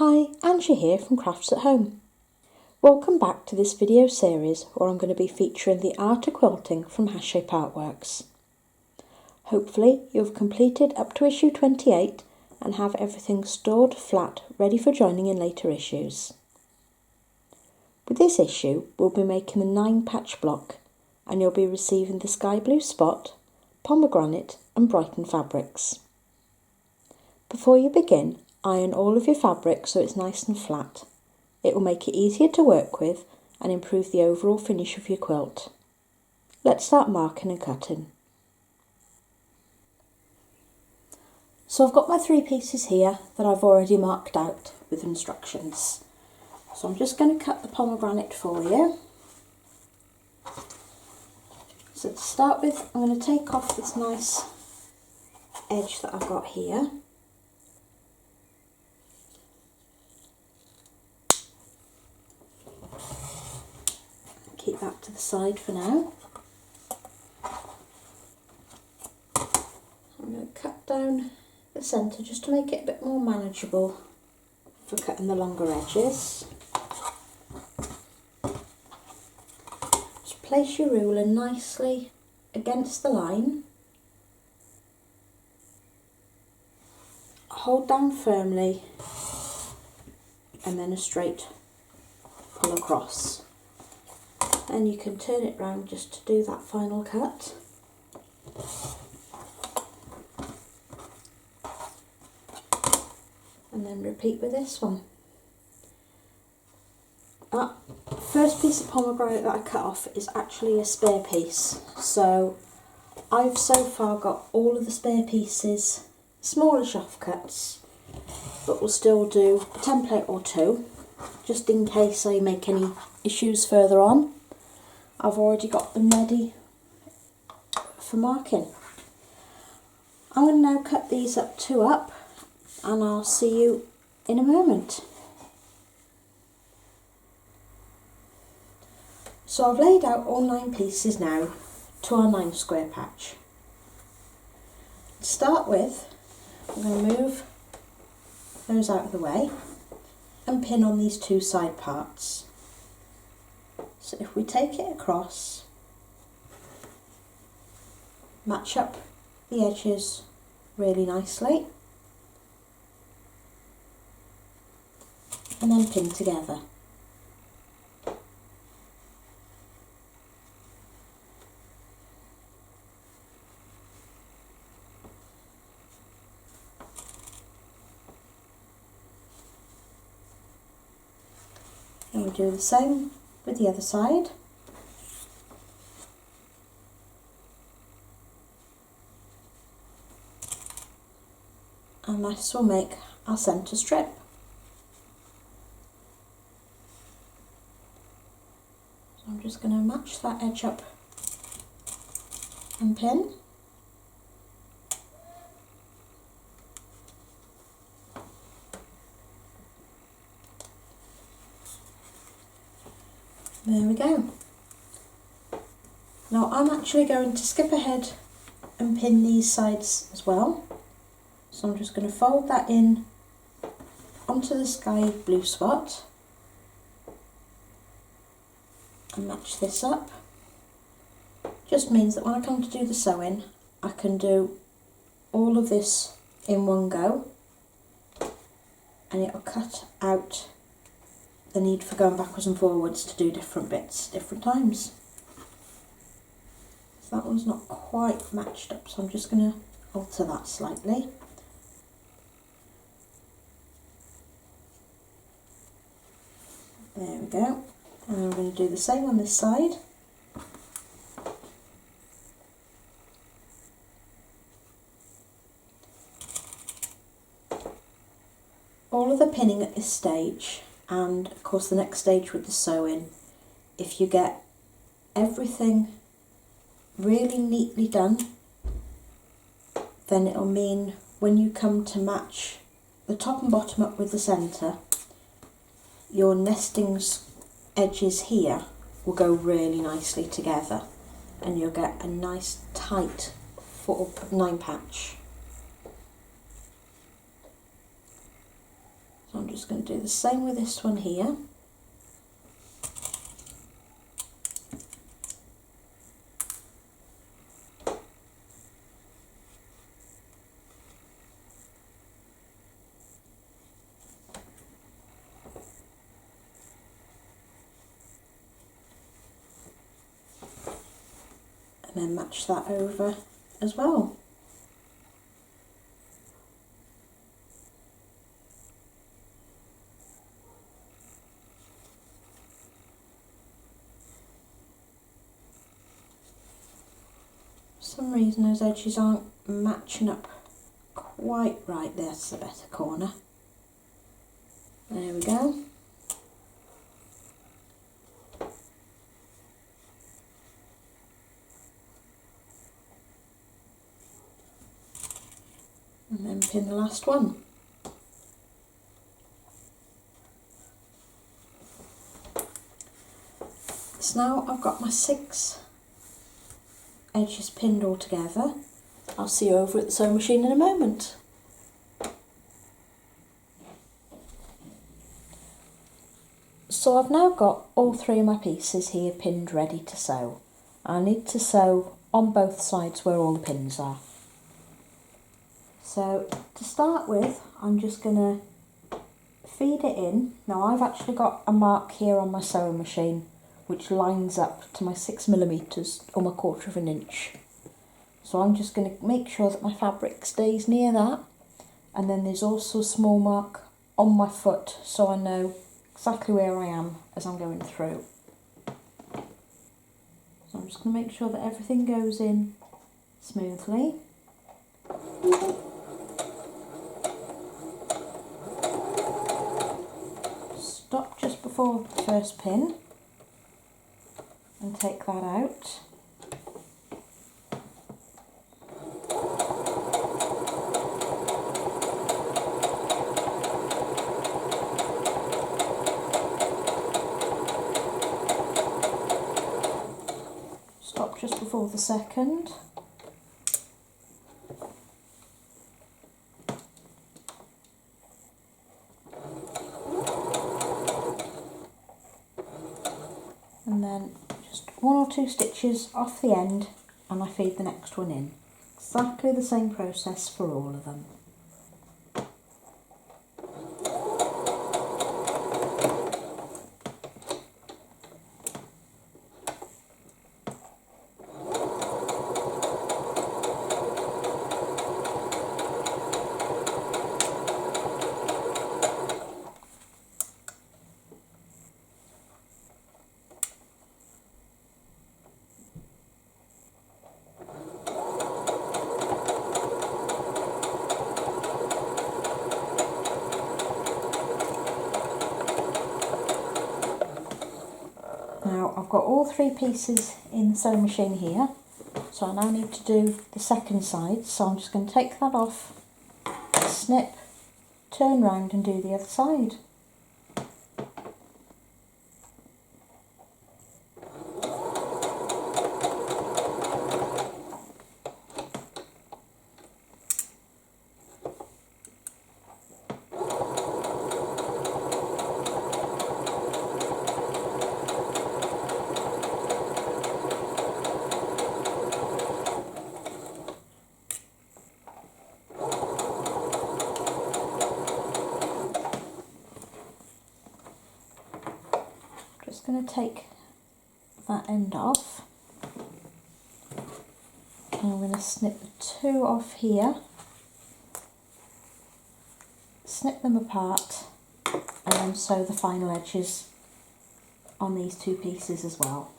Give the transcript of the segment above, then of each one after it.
Hi, Angie here from Crafts at Home. Welcome back to this video series where I'm going to be featuring the art of quilting from Hash-Shape Artworks. Hopefully you've completed up to issue 28 and have everything stored flat ready for joining in later issues. With this issue we'll be making the 9 patch block and you'll be receiving the sky blue spot, pomegranate and Brighton fabrics. Before you begin, iron all of your fabric so it's nice and flat. It will make it easier to work with and improve the overall finish of your quilt. Let's start marking and cutting. So I've got my 3 pieces here that I've already marked out with instructions. So I'm just going to cut the pomegranate for you. So to start with, I'm going to take off this nice edge that I've got here. Keep that to the side for now. I'm going to cut down the centre just to make it a bit more manageable for cutting the longer edges. Just place your ruler nicely against the line. Hold down firmly and then a straight pull across. And you can turn it round just to do that final cut. And then repeat with this one. That first piece of pomegranate that I cut off is actually a spare piece. So I've so far got all of the spare pieces, smallish offcuts, but we'll still do a template or 2, just in case I make any issues further on. I've already got them ready for marking. I'm going to now cut these up 2 up and I'll see you in a moment. So I've laid out all 9 pieces now to our 9 square patch. To start with, I'm going to move those out of the way and pin on these 2 side parts. So if we take it across, match up the edges really nicely and then pin together. And we'll do the same with the other side. And this will make our centre strip. So I'm just going to match that edge up and pin. There we go. Now I'm actually going to skip ahead and pin these sides as well. So I'm just going to fold that in onto the sky blue spot and match this up. Just means that when I come to do the sewing, I can do all of this in one go and it'll cut out the need for going backwards and forwards to do different bits different times. So that one's not quite matched up, so I'm just going to alter that slightly. There we go. And I'm going to do the same on this side. All of the pinning at this stage, and of course the next stage with the sewing, if you get everything really neatly done, then it'll mean when you come to match the top and bottom up with the centre, your nesting edges here will go really nicely together and you'll get a nice tight 9 patch. So I'm just going to do the same with this one here. And then match that over as well. For some reason those edges aren't matching up quite right. There's the better corner. There we go. And then pin the last one. So now I've got my 6 edges pinned all together. I'll see you over at the sewing machine in a moment. So I've now got all 3 of my pieces here pinned ready to sew. I need to sew on both sides where all the pins are. So to start with, I'm just going to feed it in. Now I've actually got a mark here on my sewing machine which lines up to my 6mm or my 1/4 of an inch. So I'm just going to make sure that my fabric stays near that, and then there's also a small mark on my foot so I know exactly where I am as I'm going through. So I'm just going to make sure that everything goes in smoothly. Stop just before the first pin and take that out. Stop just before the second. And then just 1 or 2 stitches off the end and I feed the next one in. Exactly the same process for all of them. Now I've got all 3 pieces in the sewing machine here, so I now need to do the second side. So I'm just going to take that off, snip, turn round and do the other side. Just going to take that end off, and I'm going to snip the 2 off here, snip them apart, and then sew the final edges on these 2 pieces as well.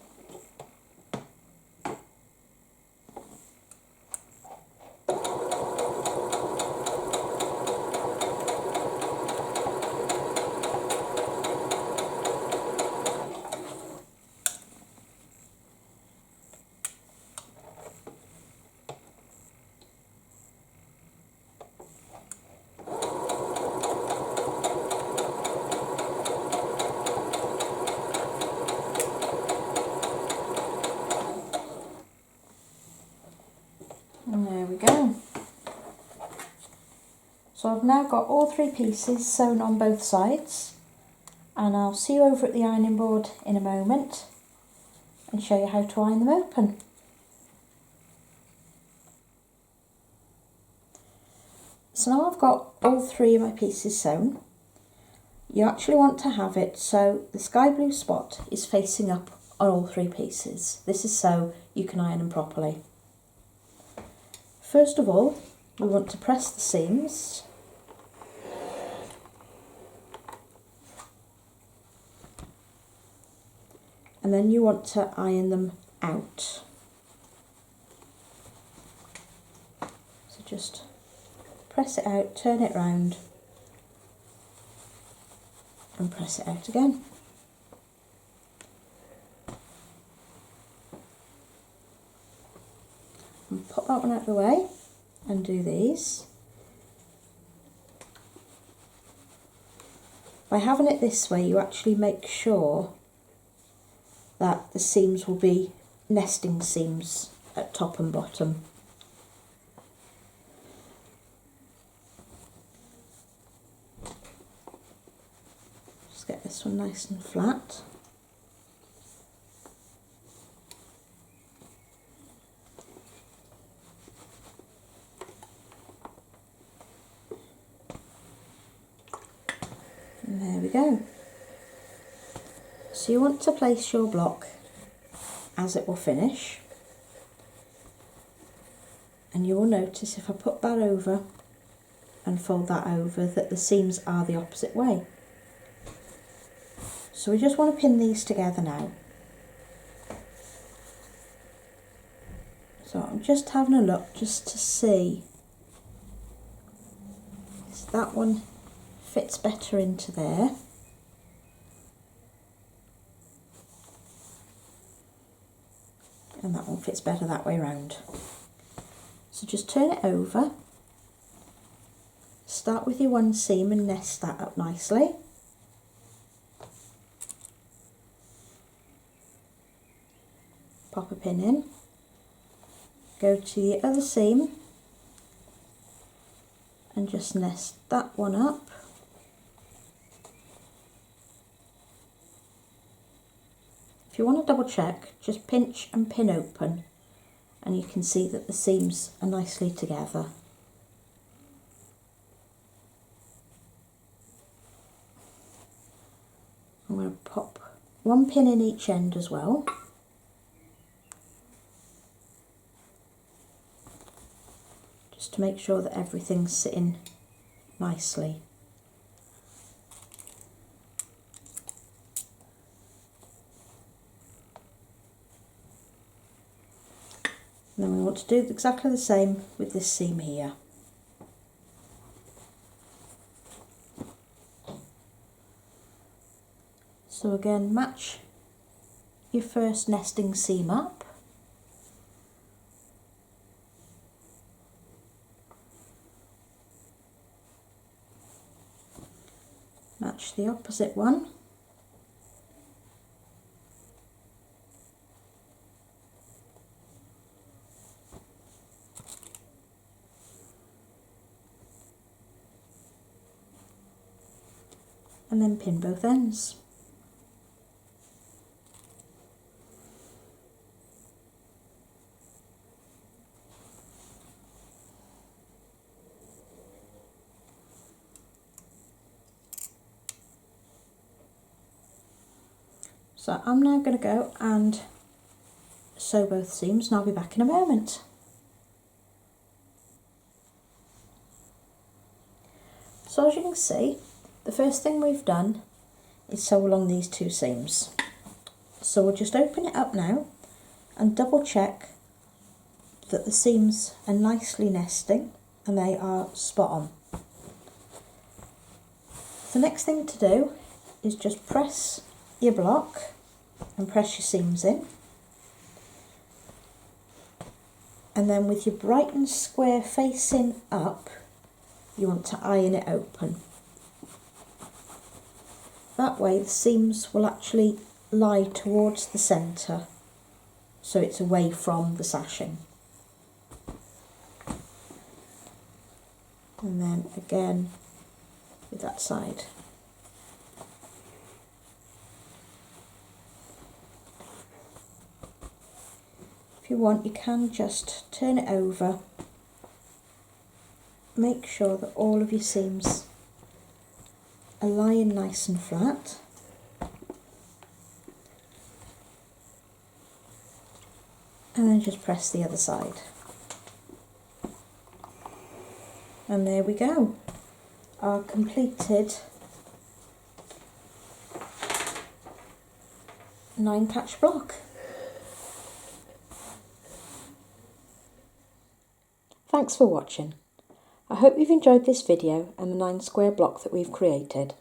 So I've now got all 3 pieces sewn on both sides, and I'll see you over at the ironing board in a moment and show you how to iron them open. So now I've got all 3 of my pieces sewn. You actually want to have it so the sky blue spot is facing up on all 3 pieces. This is so you can iron them properly. First of all, we want to press the seams. And then you want to iron them out. So just press it out, turn it round and press it out again. And pop that one out of the way and do these. By having it this way, you actually make sure that the seams will be nesting seams at top and bottom. Just get this one nice and flat. And there we go. So you want to place your block as it will finish, and you will notice if I put that over and fold that over that the seams are the opposite way. So we just want to pin these together now. So I'm just having a look just to see if that one fits better into there. And that one fits better that way round. So just turn it over, start with your one seam and nest that up nicely. Pop a pin in, go to the other seam and just nest that one up. If you want to double check, just pinch and pin open and you can see that the seams are nicely together. I'm going to pop one pin in each end as well. Just to make sure that everything's sitting nicely. And then we want to do exactly the same with this seam here. So again, match your first nesting seam up. Match the opposite one. And then pin both ends. So I'm now going to go and sew both seams and I'll be back in a moment. So as you can see, the first thing we've done is sew along these 2 seams. So we'll just open it up now and double check that the seams are nicely nesting and they are spot on. The next thing to do is just press your block and press your seams in, and then with your bright and square facing up you want to iron it open. That way the seams will actually lie towards the centre, so it's away from the sashing. and then again with that side. If you want, you can just turn it over, make sure that all of your seams are lying nice and flat, and then just press the other side. And there we go, our completed 9-patch block. Thanks for watching. I hope you've enjoyed this video and the 9-square block that we've created.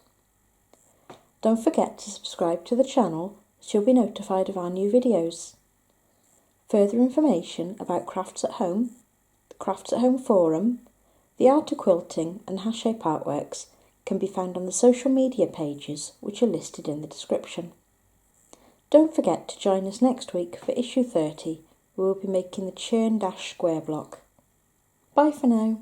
Don't forget to subscribe to the channel so you'll be notified of our new videos. Further information about Crafts at Home, the Crafts at Home forum, the art of quilting and hache artworks can be found on the social media pages which are listed in the description. Don't forget to join us next week for issue 30, where we'll be making the churn dash square block. Bye for now.